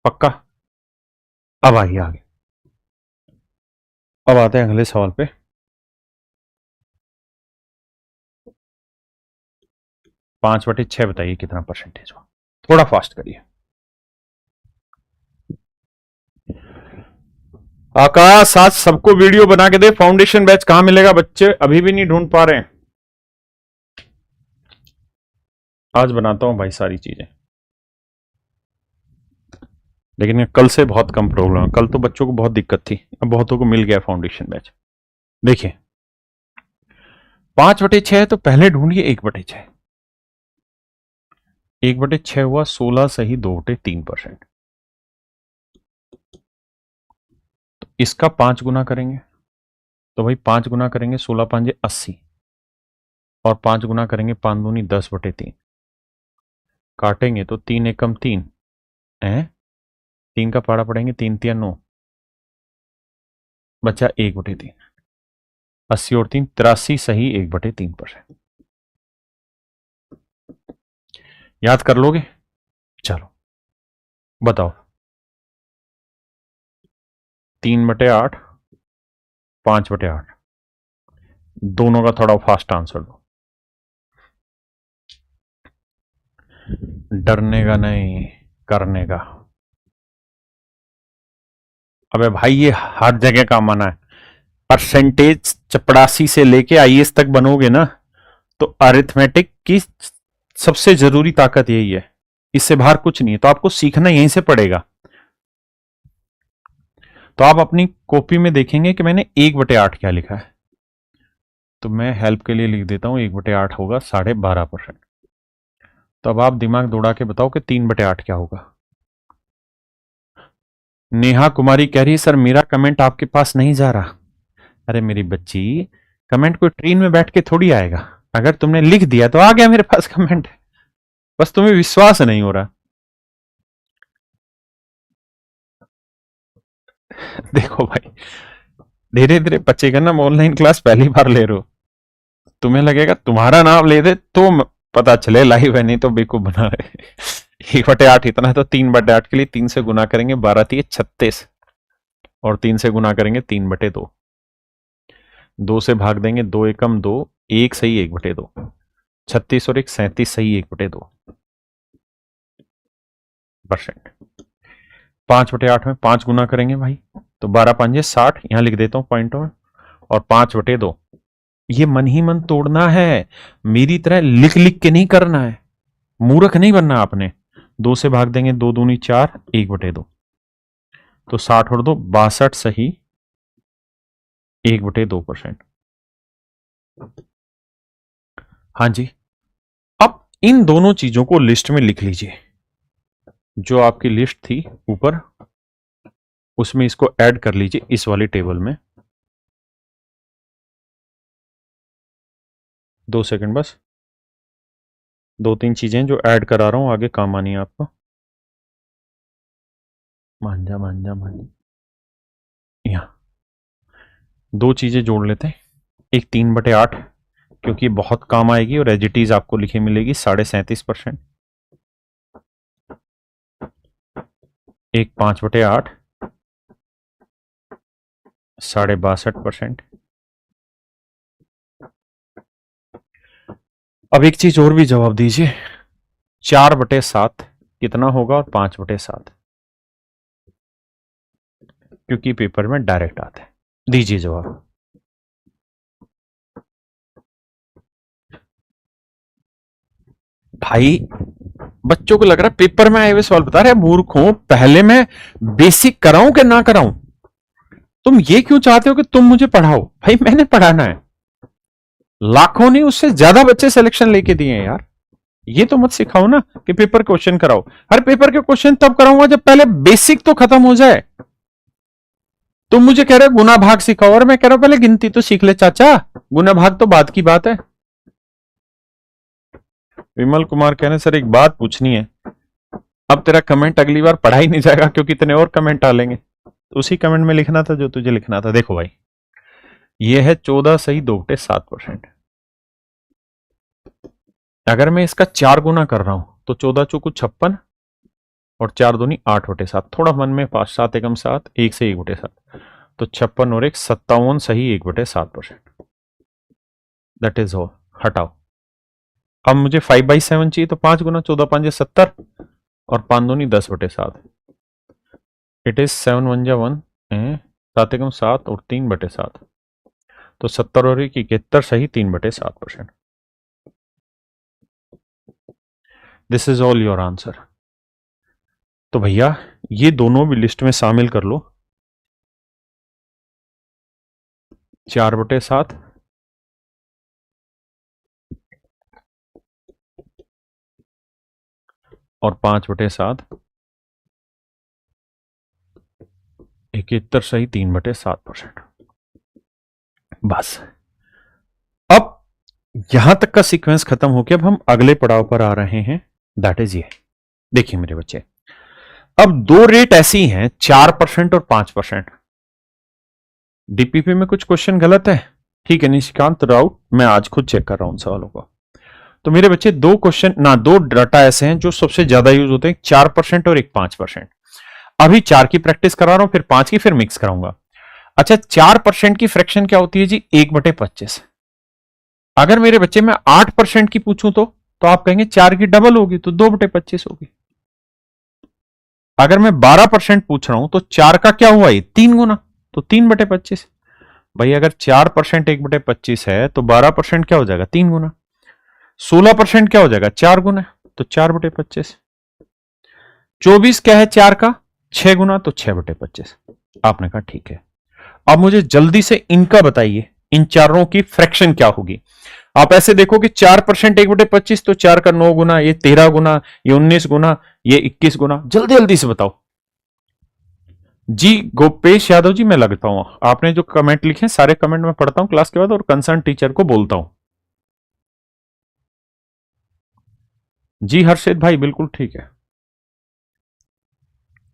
पक्का? अब आइए आगे, अब आते हैं अगले सवाल पे। 5/6 बताइए कितना परसेंटेज हुआ? थोड़ा फास्ट करिए। आकाश आज सबको वीडियो बना के दे। फाउंडेशन बैच कहां मिलेगा? बच्चे अभी भी नहीं ढूंढ पा रहे हैं। आज बनाता हूं भाई सारी चीजें, लेकिन कल से बहुत कम प्रॉब्लम है। कल तो बच्चों को बहुत दिक्कत थी, अब बहुतों को मिल गया फाउंडेशन बैच। देखिए 5/6 है तो पहले ढूंढिए 1/6। 1/6 हुआ 16 सही 2/3%। तो इसका 5 गुना करेंगे तो भाई 5 गुना करेंगे 16 5 80 और 5 गुना करेंगे 5 दूनी 10/3। काटेंगे तो 3 एकम 3 है, 3 का पाड़ा पड़ेंगे, 3 3 9, बचा 1/3। 80 और 3 83 सही 1/3%। याद कर लोगे? चलो बताओ। 3/8 5/8, दोनों का थोड़ा फास्ट आंसर दो। डरने का नहीं, करने का। अबे भाई ये हर जगह का माना है। परसेंटेज चपड़ासी से लेके आईएएस तक बनोगे ना, तो अरिथमेटिक की सबसे जरूरी ताकत यही है, इससे बाहर कुछ नहीं है। तो आपको सीखना यहीं से पड़ेगा। तो आप अपनी कॉपी में देखेंगे कि मैंने 1/8 क्या लिखा है, तो मैं हेल्प के लिए लिख देता हूं 1/8 होगा 12.5%। तो अब आप दिमाग दौड़ा के बताओ कि 3/8 क्या होगा। नेहा कुमारी कह रही है सर मेरा कमेंट आपके पास नहीं जा रहा। अरे मेरी बच्ची, कमेंट कोई ट्रेन में बैठ के थोड़ी आएगा, अगर तुमने लिख दिया तो आ गया मेरे पास कमेंट, बस तुम्हें विश्वास नहीं हो रहा। देखो भाई, धीरे धीरे बच्चे ना, ऑनलाइन क्लास पहली बार ले रहे हो, तुम्हें लगेगा तुम्हारा नाम ले दे तो पता चले लाइव है, नहीं तो बेवकूफ बना रहे। 1/8 इतना है तो 3/8 के लिए 3 से गुना करेंगे, 12×3 = 36, और 3 से गुना करेंगे 3/2, 2 से भाग देंगे 2 एकम 2, 1 सही 1/2, 36 और 1 37 सही 1/2%। 5/8 में 5 गुना करेंगे भाई, तो 12×5 = 60, यहां लिख देता हूं पॉइंटों में, और 5/2, ये मन ही मन तोड़ना है, मेरी तरह लिख लिख के नहीं करना है, मूर्ख नहीं बनना आपने। 2 से भाग देंगे 2 दूनी 4, 1/2, तो 60 और 2 62 सही 1/2%। हाँ जी, अब इन दोनों चीजों को लिस्ट में लिख लीजिए, जो आपकी लिस्ट थी ऊपर उसमें इसको ऐड कर लीजिए इस वाली टेबल में। 2 सेकंड बस, 2-3 चीजें जो ऐड करा रहा हूं आगे काम आनी है आपको। मांझा मांझा मांझा, यहां 2 चीजें जोड़ लेते हैं, एक 3/8 क्योंकि बहुत काम आएगी, और एज इट इज आपको लिखे मिलेगी 37.5%, एक 5/8 62%। अब एक चीज और भी जवाब दीजिए, 4/7 कितना होगा, और 5/7, क्योंकि पेपर में डायरेक्ट आता है। दीजिए जवाब। भाई बच्चों को लग रहा है पेपर में आए हुए सवाल बता रहे, मूर्खों, पहले मैं बेसिक कराऊं कि ना कराऊं? तुम ये क्यों चाहते हो कि तुम मुझे पढ़ाओ? भाई मैंने पढ़ाना है, लाखों नहीं उससे ज्यादा बच्चे सिलेक्शन लेके दिए हैं यार। ये तो मत सिखाओ ना कि पेपर क्वेश्चन कराओ, हर पेपर के क्वेश्चन तब कराऊंगा जब पहले बेसिक तो खत्म हो जाए। तुम मुझे कह रहे हो गुना भाग सिखाओ, और मैं कह रहा हूं पहले गिनती तो सीख ले चाचा, गुना भाग तो बाद की बात है। विमल कुमार कह रहे सर एक बात पूछनी है, अब तेरा कमेंट अगली बार पढ़ा ही नहीं जाएगा क्योंकि इतने और कमेंट डालेंगे, उसी कमेंट में लिखना था जो तुझे लिखना था। देखो भाई, ये है 14 सही 2/7%। अगर मैं इसका 4 गुना कर रहा हूं तो 14 चौको 56, और 4 दूनी 8/7, थोड़ा मन में 5, 7 एकम 7, 1 से 1/7, तो 56 और 1 57 सही 1/7%। दैट इज ऑल, हटाओ। अब मुझे 5/7 चाहिए, तो 5 गुना 14 5 70, और 5 दूनी 10/7, इट इज 7 1 1, 7 एकम 7 और 3/7, तो 70 और 1 71 सही 3/7%। This is all your answer. तो भैया ये दोनों भी लिस्ट में शामिल कर लो, 4/7 और 5/7, 71 सही 3/7%। बस अब यहां तक का सीक्वेंस खत्म हो गया, अब हम अगले पड़ाव पर आ रहे हैं, दैट इज ये। देखिए मेरे बच्चे, अब 2 रेट ऐसी हैं, 4% और 5%। डीपीपी में कुछ क्वेश्चन गलत है, ठीक है निशिकांत राउत, मैं आज खुद चेक कर रहा हूं उन सवालों को। तो मेरे बच्चे 2 क्वेश्चन ना, 2 डाटा ऐसे हैं जो सबसे ज्यादा यूज होते हैं, 4% और एक 5%। अभी 4 की प्रैक्टिस करा रहा हूं, फिर 5 की, फिर मिक्स कराऊंगा। अच्छा, 4% की फ्रैक्शन क्या होती है जी? 1/25। अगर मेरे बच्चे में 8% की पूछूं तो आप कहेंगे 4 की डबल होगी, तो 2/25 होगी। अगर मैं 12% पूछ रहा हूं तो 4 का क्या हुआ, ये 3 गुना, तो 3/25। भाई अगर 4% 1/25 है तो 12% क्या हो जाएगा, 3 गुना। 16% क्या हो जाएगा, 4 गुना, तो 4/25। 24 क्या है 4 का, 6 गुना, तो 6/25। आपने कहा ठीक है। अब मुझे जल्दी से इनका बताइए, इन चारों की फ्रैक्शन क्या होगी। आप ऐसे देखो कि 4% 1/25, तो 4 का 9 गुना, ये 13 गुना, ये 19 गुना, ये 21 गुना। जल्दी जल्दी से बताओ जी। गोपेश यादव जी, मैं लगता हूं आपने जो कमेंट लिखे सारे कमेंट मैं पढ़ता हूं क्लास के बाद और कंसर्न टीचर को बोलता हूं। जी हर्षित भाई, बिल्कुल ठीक है।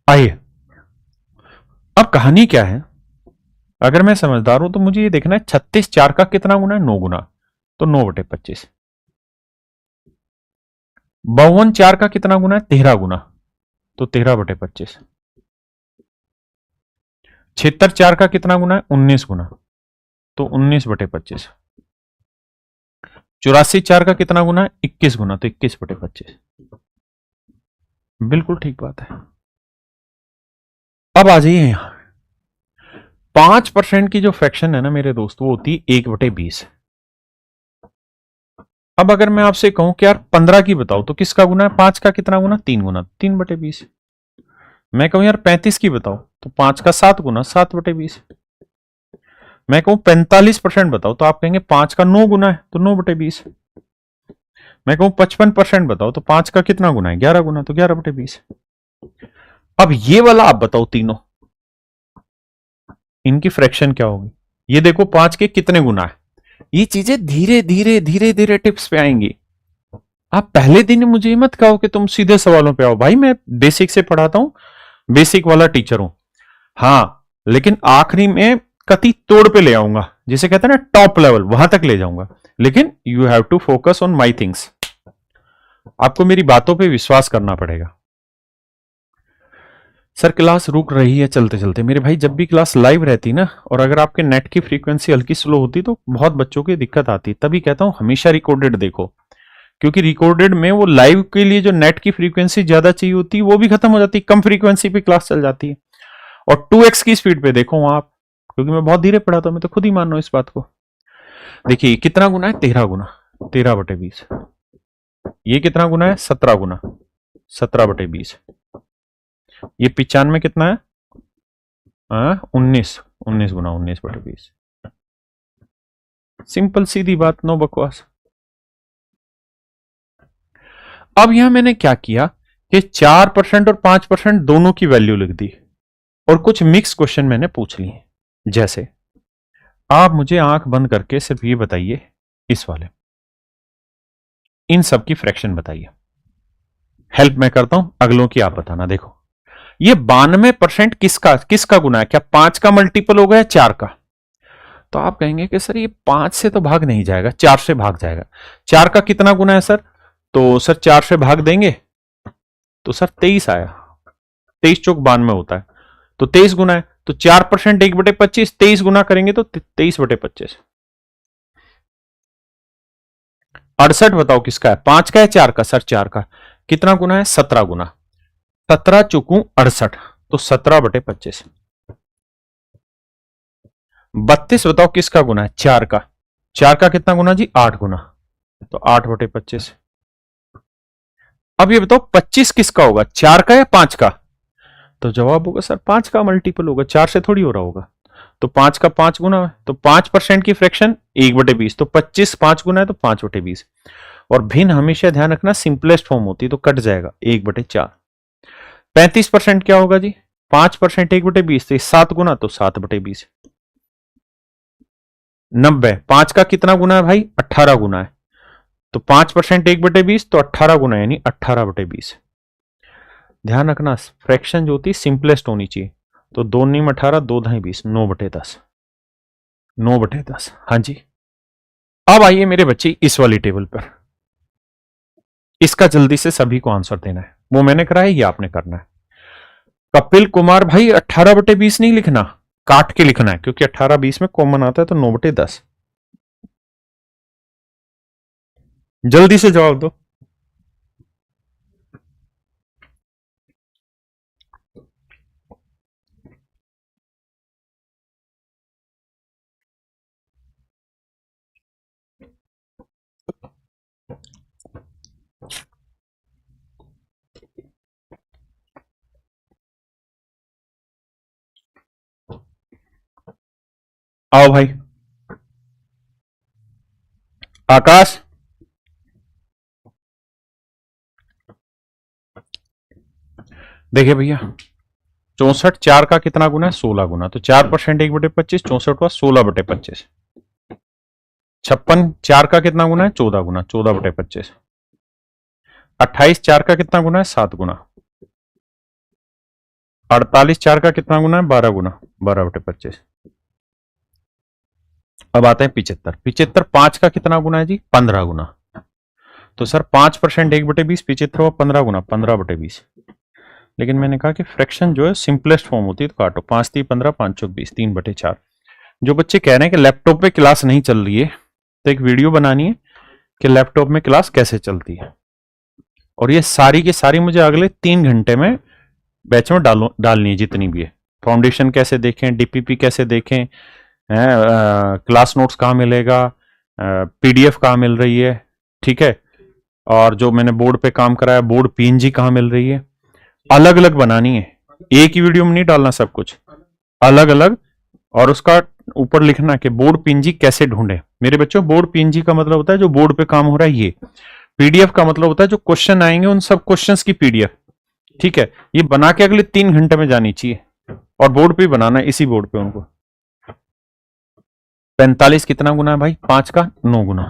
आइए, अब कहानी क्या है। अगर मैं समझदार हूं तो मुझे ये देखना है 36 4 का कितना गुना है, 9 गुना, तो 9/25। 52 4 का कितना गुना है, 13 गुना, तो 13/25। 76 4 का कितना गुना है, 19 गुना, तो 19/25। 84 4 का कितना गुना है, 21 गुना, तो 21/25। बिल्कुल ठीक बात है। अब आ जाइए यहां, 5% की जो फ्रैक्शन है ना मेरे दोस्त, वो होती है 1/20। अब अगर मैं आपसे कहूं कि यार 15 की बताओ, तो किसका गुना है, 5 का कितना गुना, 3 गुना, 3/20। मैं कहूं यार 35 की बताओ, तो 5 का 7 गुना, 7/20। मैं कहूं 45% बताओ, तो आप कहेंगे 5 का 9 गुना है, तो 9/20। मैं कहूं 55% बताओ, तो 5 का कितना गुना है, 11 गुना, तो 11/20। अब ये वाला आप बताओ तीनों, इनकी फ्रैक्शन क्या होगी। ये देखो 5 के कितने गुना है। ये चीजें धीरे धीरे धीरे धीरे टिप्स पे आएंगी। आप पहले दिन मुझे मत कहो कि तुम सीधे सवालों पे आओ, भाई मैं बेसिक से पढ़ाता हूं, बेसिक वाला टीचर हूं। हाँ, लेकिन आखिरी में कति तोड़ पे ले आऊंगा, जिसे कहते हैं ना टॉप लेवल, वहां तक ले जाऊंगा। लेकिन you have to focus on my things. आपको मेरी बातों पे विश्वास करना पड़ेगा। सर क्लास रुक रही है चलते चलते। मेरे भाई जब भी क्लास लाइव रहती ना, और अगर आपके नेट की फ्रीक्वेंसी हल्की स्लो होती तो बहुत बच्चों की दिक्कत आती। तभी कहता हूं हमेशा रिकॉर्डेड देखो, क्योंकि रिकॉर्डेड में वो लाइव के लिए जो नेट की फ्रीक्वेंसी ज्यादा चाहिए होती है वो भी खत्म हो जाती है, कम फ्रीक्वेंसी पे क्लास चल जाती है। और 2x की स्पीड पे देखो आप, क्योंकि मैं बहुत धीरे पढ़ाता हूं, मैं तो खुद ही मान रहा हूं इस बात को। देखिए कितना गुना है, 13 गुना, 13/20। ये कितना गुना है, 17 गुना, 17/20। ये 95 कितना है, 19, 19 गुना, 19/20। सिंपल सीधी बात, नो बकवास। अब यहां मैंने क्या किया कि 4% और 5% दोनों की वैल्यू लिख दी, और कुछ मिक्स क्वेश्चन मैंने पूछ लिए। जैसे आप मुझे आंख बंद करके सिर्फ ये बताइए, इस वाले इन सब की फ्रैक्शन बताइए। हेल्प मैं करता हूं, अगलों की आप बताना। देखो ये 92% किसका किसका गुना है, क्या 5 का मल्टीपल होगा या 4 का। तो आप कहेंगे कि सर ये 5 से तो भाग नहीं जाएगा, 4 से भाग जाएगा। 4 का कितना गुना है सर, तो सर 4 से भाग देंगे तो सर 23 आया। 23 चौक 92 होता है, तो 23 गुना है। तो 4% 1/25, 23 गुना करेंगे तो 23/25। 68 बताओ किसका है, 5 का है 4 का, सर 4 का। कितना गुना है, 17 गुना, 17 चौकू 68, तो 17/25। 32 बताओ किसका गुना है, 4 का। 4 का कितना गुना जी, 8 गुना, तो 8/25। अब ये बताओ 25 किसका होगा, 4 का या 5 का। तो जवाब होगा सर 5 का मल्टीपल होगा, 4 से थोड़ी हो रहा होगा। तो 5 का 5 गुना है, तो 5% की फ्रैक्शन 1/20, तो 25 5 गुना है तो 5/20। और भिन्न हमेशा ध्यान रखना सिंपलेस्ट फॉर्म होती है, तो कट जाएगा 1/4। 35% क्या होगा जी, 5% 1/20, तो 7 गुना, तो 7/20। 90 5 का कितना गुना है भाई, 18 गुना है, तो 5% 1/20, तो 18 गुना यानी 18/20। ध्यान रखना फ्रैक्शन जो होती है सिंपलेस्ट होनी चाहिए। तो 2 नीम 18, 2 ढाई 20, 9/10, 9/10। हाँ जी। अब आइए मेरे बच्चे इस वाली टेबल पर, इसका जल्दी से सभी को आंसर देना है। वो मैंने करा है, ये आपने करना है। कपिल कुमार भाई 18/20 नहीं लिखना, काट के लिखना है, क्योंकि 18 20 में कॉमन आता है, तो 9/10। जल्दी से जवाब दो। आओ भाई आकाश, देखिए भैया 64 4 का कितना गुना है? 16 गुना। तो 4% 1/25, 64 हुआ 16/25। 56 4 का कितना गुना है? 14 गुना, 14/25। 28 4 का कितना गुना है? 7 गुना। 48 4 का कितना गुना है? 12 गुना, 12/25। अब आते हैं 75। 75 5 का कितना गुना है जी? 15 गुना। तो सर 5% 1/20, 75 हुआ 15 गुना, 15/20। लेकिन मैंने कहा कि फ्रैक्शन जो है सिंपलेस्ट फॉर्म होती है, तो काटो। 5 3 15, 5 चौक 20, 3/4। जो बच्चे कह रहे हैं कि लैपटॉप पे क्लास नहीं चल रही है, तो एक वीडियो बनानी है कि लैपटॉप में क्लास कैसे चलती है, और ये सारी की सारी मुझे अगले 3 घंटे में बैच में डालनी है, जितनी भी है। फाउंडेशन कैसे देखें, डीपीपी कैसे देखें, क्लास नोट्स कहाँ मिलेगा, पीडीएफ कहाँ मिल रही है, ठीक है, और जो मैंने बोर्ड पे काम कराया बोर्ड पीएनजी कहाँ मिल रही है, अलग अलग बनानी है। एक ही वीडियो में नहीं डालना, सब कुछ अलग अलग। और उसका ऊपर लिखना कि बोर्ड पीएनजी कैसे ढूंढे। मेरे बच्चों, बोर्ड पीएनजी का मतलब होता है जो बोर्ड पे काम हो रहा है ये। पीडीएफ का मतलब होता है जो क्वेश्चन आएंगे उन सब क्वेश्चंस की पीडीएफ, ठीक है। ये बना के अगले 3 घंटे में जानी चाहिए, और बोर्ड पे बनाना है, इसी बोर्ड पे उनको। 45 कितना गुना है भाई? 5 का 9 गुना।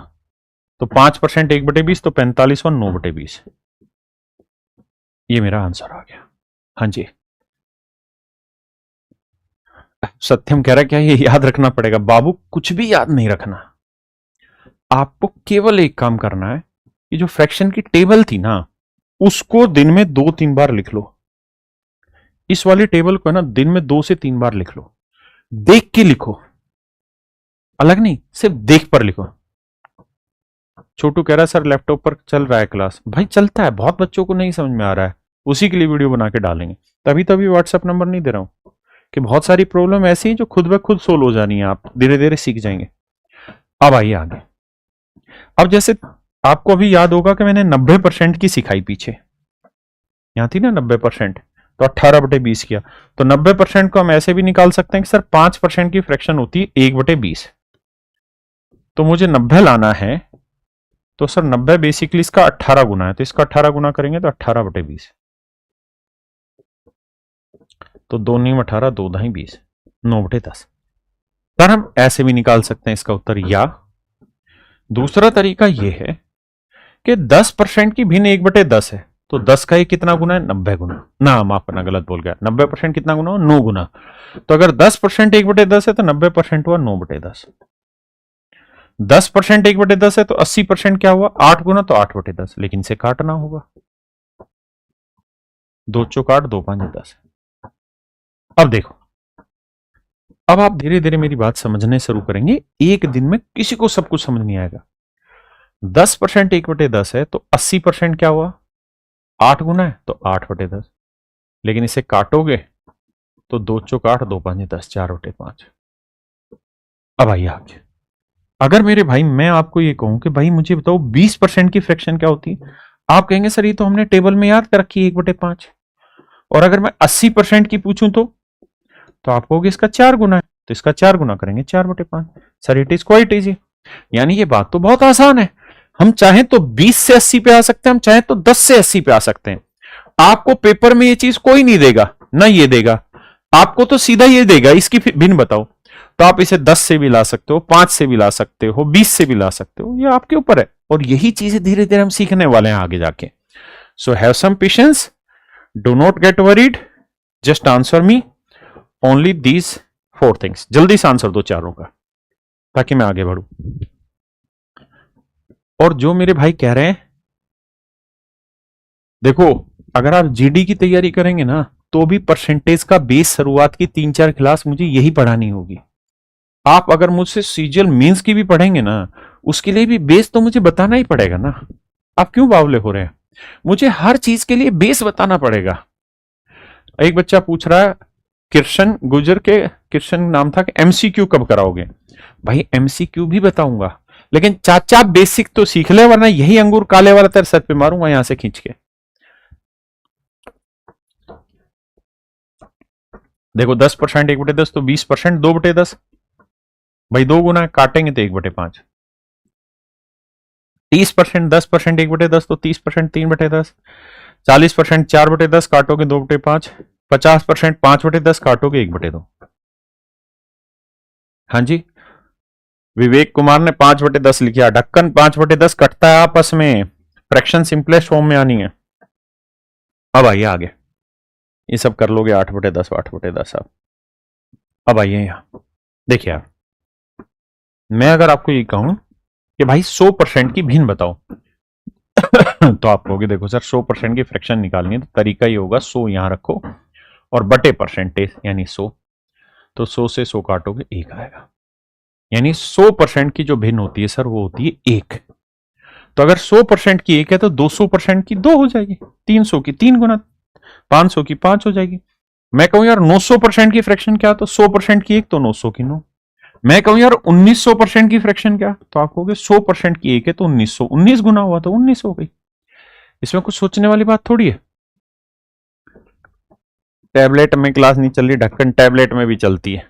तो 5% 1/20, तो 45 और 9/20। ये मेरा आंसर आ गया। हाँ जी, सत्यम कह रहा है क्या ये याद रखना पड़ेगा? बाबू कुछ भी याद नहीं रखना, आपको केवल एक काम करना है कि जो फ्रैक्शन की टेबल थी ना, उसको दिन में 2-3 बार लिख लो। इस वाली टेबल को ना दिन में 2 से 3 बार लिख लो। देख के लिखो, अलग नहीं, सिर्फ देख पर लिखो। छोटू कह रहा है सर लैपटॉप पर चल रहा है क्लास। भाई चलता है, बहुत बच्चों को नहीं समझ में आ रहा है, उसी के लिए वीडियो बना के डालेंगे। तभी तभी व्हाट्सएप नंबर नहीं दे रहा हूं कि बहुत सारी प्रॉब्लम ऐसी है जो खुद ब खुद सोल्व हो जानी है, आप धीरे धीरे सीख जाएंगे। अब आइए आगे। अब जैसे आपको अभी याद होगा कि मैंने 90% की सिखाई पीछे, यहां थी ना 90%, तो 18/20 किया। तो 90% को हम ऐसे भी निकाल सकते हैं कि सर 5% की फ्रैक्शन होती है 1/20। तो मुझे 90 लाना है, तो सर 90 बेसिकली इसका 18 गुना है, तो इसका 18 गुना करेंगे तो 18/20। तो 2 नीम 18, 2 दाई 20, 9/10। सर हम ऐसे भी निकाल सकते हैं इसका उत्तर, या दूसरा तरीका यह है कि 10% की भिन्न 1/10 है, तो 10 का ये कितना गुना है? 90 गुना। ना माफ करना, गलत बोल गया। 90% कितना गुना हो? 9 गुना। तो अगर 10% 1/10 है तो 90% हुआ 9/10। 10% 1/10 है तो 80% क्या हुआ? 8 गुना, तो 8/10। लेकिन इसे काटना होगा, 2 चौक 8, 2 5 10। अब देखो, अब आप धीरे धीरे मेरी बात समझने शुरू करेंगे। एक दिन में किसी को सब कुछ समझ नहीं आएगा। 10% 1/10 है तो 80% क्या हुआ? 8 गुना है, तो 8/10। लेकिन इसे काटोगे तो 2 चौक 8, 2 5 10, 4/5। अब आइए आगे। अगर मेरे भाई मैं आपको ये कहूं कि भाई मुझे बताओ 20% की फ्रैक्शन क्या होती है, आप कहेंगे सर ये तो हमने टेबल में याद कर रखी है 1/5। और अगर मैं 80% की पूछूं तो आप कहोगे इसका 4 गुना है, तो इसका 4 गुना करेंगे 4/5। Sir it is quite easy. यानी ये बात तो बहुत आसान है। हम चाहें तो 20 से 80 पे आ सकते हैं, हम चाहें तो 10 से 80 पे आ सकते हैं। आपको पेपर में ये चीज कोई नहीं देगा, ना ये देगा, आपको तो सीधा ये देगा इसकी भिन्न बताओ। तो आप इसे 10 से भी ला सकते हो, 5 से भी ला सकते हो, 20 से भी ला सकते हो, ये आपके ऊपर है। और यही चीजें धीरे धीरे हम सीखने वाले हैं आगे जाके। So have some patience, do not get worried, just answer me only these 4 things. जल्दी से आंसर दो चारों का, ताकि मैं आगे बढ़ू। और जो मेरे भाई कह रहे हैं, देखो अगर आप जीडी की तैयारी करेंगे ना, तो भी परसेंटेज का बेस शुरुआत की 3-4 क्लास मुझे यही पढ़ानी होगी। आप अगर मुझसे सीजीएल मेंस की भी पढ़ेंगे ना, उसके लिए भी बेस तो मुझे बताना ही पड़ेगा ना। आप क्यों बावले हो रहे हैं? मुझे हर चीज के लिए बेस बताना पड़ेगा। एक बच्चा पूछ रहा है कृष्ण गुजर के, कृष्ण नाम था, कि एमसीक्यू कब कराओगे? भाई एमसीक्यू भी बताऊंगा, लेकिन चाचा बेसिक तो सीख ले, वरना यही अंगूर काले वाला तेरे सर पे मारूंगा यहां से खींच के। देखो 10% 1/10, तो 20% 2/10। भाई 2 गुना है, काटेंगे तो 1/5। 30%, 10%, 1/10 तो 30%, 3/10। 40%, 4/10 काटोगे 2/5। 50%, 5/10 काटोगे 1/2। हाँ जी, विवेक कुमार ने 5/10 लिखा। ढक्कन 5/10 कटता है आपस में, फ्रैक्शन सिंपलेस्ट फॉर्म में आनी है। अब आइए आगे, ये सब कर लोगे 8/10, 8/10 आप। अब आइए यहां, देखिए आप, मैं अगर आपको ये कहूं कि भाई 100% की भिन्न बताओ तो आप कहोगे देखो सर 100% की फ्रैक्शन निकालनी है तो तरीका ही होगा 100 यहां रखो और बटे परसेंटेज यानी 100, तो 100 से 100 काटोगे 1 आएगा। यानी 100% की जो भिन्न होती है सर वो होती है 1। तो अगर 100% की 1 है तो 200% की 2 हो जाएगी, 300 की 3 गुना, 500 की 5 हो जाएगी। मैं कहूं यार 900% की फ्रैक्शन क्या, तो 100% की 1 तो 900 की 9। मैं कहूं यार 1900% की फ्रैक्शन क्या, तो आप कहोगे 100% की 1 है तो 1900, 19 गुना हुआ तो 19 हो गई। इसमें कुछ सोचने वाली बात थोड़ी है। टैबलेट में क्लास नहीं चल रही, ढक्कन टैबलेट में भी चलती है।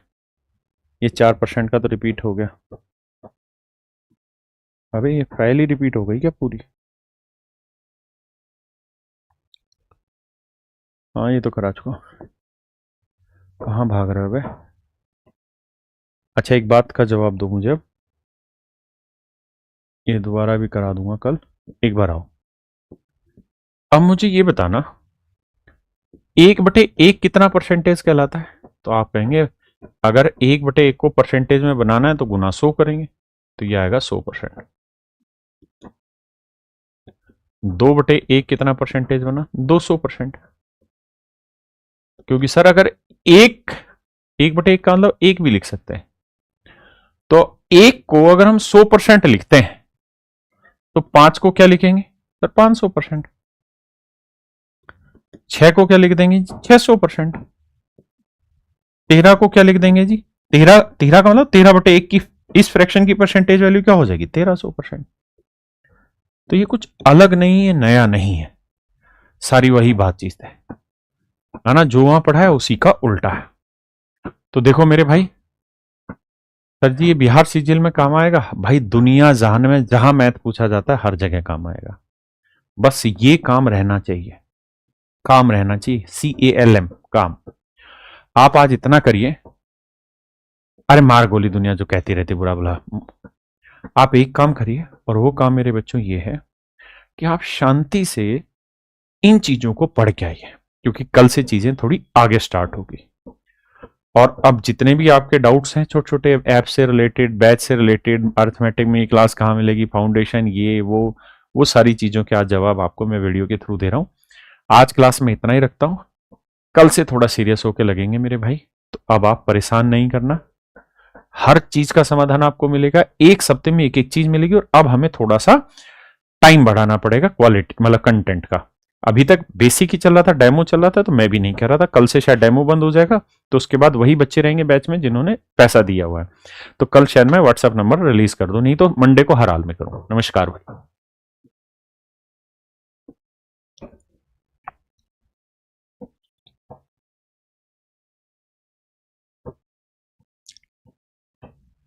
ये 4% का तो रिपीट हो गया। अबे ये फाइल ही रिपीट हो गई क्या पूरी? हाँ ये तो करा चुका। कहाँ भाग रहे हो बे? अच्छा एक बात का जवाब दो मुझे अब, ये दोबारा भी करा दूंगा कल, एक बार आओ। अब मुझे ये बताना 1/1 कितना परसेंटेज कहलाता है? तो आप कहेंगे अगर 1/1 को परसेंटेज में बनाना है तो गुना 100 करेंगे, तो ये आएगा 100%। 2/1 कितना परसेंटेज बना? 200%। क्योंकि सर अगर 1/1 का मतलब 1 भी लिख सकते हैं, तो 1 को अगर हम 100% लिखते हैं तो 5 को क्या लिखेंगे सर? 500%। 6 को क्या लिख देंगे? 600%। 13 को क्या लिख देंगे जी? 13 का मतलब 13/1 की इस फ्रैक्शन की परसेंटेज वैल्यू क्या हो जाएगी? 1300%। तो ये कुछ अलग नहीं है, नया नहीं है, सारी वही बातचीत है ना, जो वहां पढ़ा है उसी का उल्टा है। तो देखो मेरे भाई, सर जी ये बिहार सीजीएल में काम आएगा? भाई दुनिया जहान में जहां मैथ पूछा जाता है हर जगह काम आएगा, बस ये काम रहना चाहिए, काम रहना चाहिए, CALM काम। आप आज इतना करिए, अरे मार गोली दुनिया जो कहती रहती बुरा भला, आप एक काम करिए, और वो काम मेरे बच्चों ये है कि आप शांति से इन चीजों को पढ़ के आइए, क्योंकि कल से चीजें थोड़ी आगे स्टार्ट होगी। और अब जितने भी आपके डाउट्स हैं छोटे छोटे ऐप से रिलेटेड, बैच से रिलेटेड, अर्थमेटिक में ये क्लास कहाँ मिलेगी, फाउंडेशन, ये वो सारी चीजों के आज जवाब आपको मैं वीडियो के थ्रू दे रहा हूं। आज क्लास में इतना ही रखता हूं, कल से थोड़ा सीरियस होकर लगेंगे मेरे भाई। तो अब आप परेशान नहीं करना, हर चीज का समाधान आपको मिलेगा, एक सप्ताह में एक एक चीज मिलेगी। और अब हमें थोड़ा सा टाइम बढ़ाना पड़ेगा क्वालिटी मतलब कंटेंट का। अभी तक बेसिक ही चल रहा था, डेमो चल रहा था, तो मैं भी नहीं कह रहा था, कल से शायद डेमो बंद हो जाएगा, तो उसके बाद वही बच्चे रहेंगे बैच में जिन्होंने पैसा दिया हुआ है। तो कल शायद मैं व्हाट्सएप नंबर रिलीज कर दूं, नहीं तो मंडे को हर हाल में करूंगा। नमस्कार भाई।